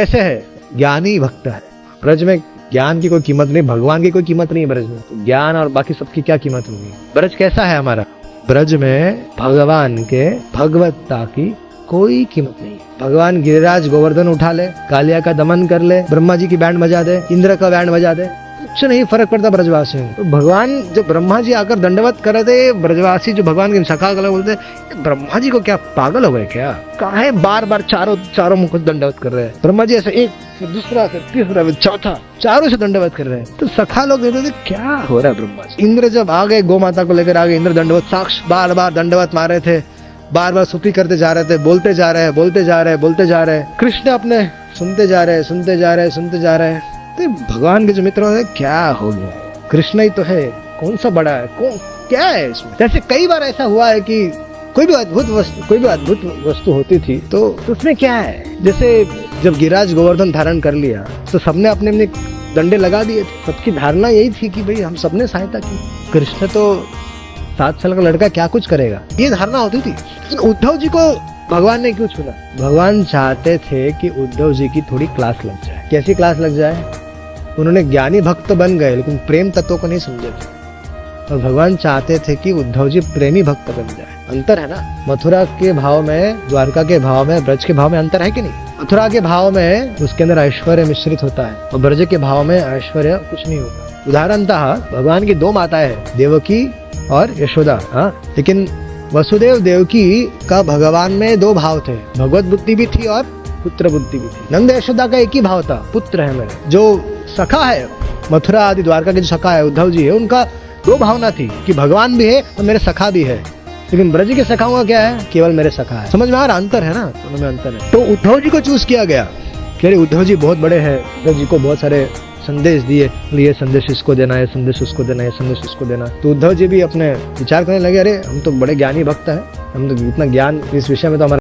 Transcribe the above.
कैसे है? ज्ञानी भक्त है। ब्रज में ज्ञान की कोई कीमत नहीं, भगवान की कोई कीमत नहीं है ब्रज में। तो ज्ञान और बाकी सबकी क्या कीमत होगी? ब्रज कैसा है हमारा? ब्रज में भगवान के भगवत्ता की कोई कीमत नहीं है। भगवान गिरिराज गोवर्धन उठा ले, कालिया का दमन कर ले, ब्रह्मा जी की बैंड बजा दे, इंद्र का बैंड बजा दे, कुछ नहीं फर्क पड़ता ब्रजवासियों को। तो भगवान जब ब्रह्मा जी आकर दंडवत करे थे, ब्रजवासी जो भगवान की सखा गला बोलते, ब्रह्मा जी को क्या पागल हो गए क्या? काहे बार बार चारों मुख दंडवत कर रहे हैं? ब्रह्मा जी ऐसे एक फिर दूसरा फिर तीसरा फिर चौथा चारों से दंडवत कर रहे हैं। तो सखा लोग देते थे क्या हो रहा है ब्रह्मा जी? इंद्र जब आ गए, गौ माता को लेकर आ गए, इंद्र दंडवत साक्ष बार बार दंडवत मार रहे थे, बार बार स्तुति करते जा रहे थे, बोलते जा रहे हैं। कृष्ण अपने सुनते जा रहे हैं। तो भगवान के जो मित्र है, क्या हो गया? कृष्ण ही तो है, कौन सा बड़ा है, कौन क्या है इसमें? जैसे कई बार ऐसा हुआ है कि कोई भी अद्भुत वस्तु होती थी तो उसमें क्या है? जैसे जब गिरिराज गोवर्धन धारण कर लिया तो सबने अपने अपने डंडे लगा दिए। सबकी धारणा यही थी कि भाई हम सबने सहायता की, कृष्ण तो 7 साल का लड़का क्या कुछ करेगा, ये धारणा होती थी। उद्धव जी को भगवान ने क्यों चुना? भगवान चाहते थे कि उद्धव जी की थोड़ी क्लास लग जाए। कैसी क्लास लग जाए? उन्होंने ज्ञानी भक्त बन गए लेकिन प्रेम तत्व को नहीं समझे थे, और भगवान चाहते थे कि उद्धव जी प्रेमी भक्त बन जाए। अंतर है ना, मथुरा के भाव में, द्वारका के भाव में, ब्रज के भाव में अंतर है कि नहीं? मथुरा के भाव में उसके अंदर ऐश्वर्य मिश्रित होता है और ब्रज के भाव में ऐश्वर्य कुछ नहीं होता। उदाहरणतः भगवान की 2 माताएं हैं, देवकी और यशोदा। लेकिन वसुदेव देवकी का भगवान में 2 भाव थे, भगवत बुद्धि भी थी और पुत्र बुद्धि भी थी। नंद यशोदा का एक ही भाव था, पुत्र है मेरे। जो सखा है मथुरा आदि द्वारका के जो सखा है उद्धव जी है, उनका 2 भावना थी कि भगवान भी है और मेरे सखा भी है। लेकिन ब्रज के सखाओं का क्या है? केवल मेरे सखा है। समझ में आ रहा अंतर है ना? दोनों में अंतर है। तो उद्धव जी को चूज किया गया कि उद्धव जी बहुत बड़े हैं, उद्धव जी को बहुत सारे संदेश दिए, ये संदेश इसको देना है, संदेश उसको देना है, संदेश उसको देना। तो उद्धव जी भी अपने विचार करने लगे, अरे हम तो बड़े ज्ञानी भक्त हैं, हम तो इतना ज्ञान इस विषय में तो हमारा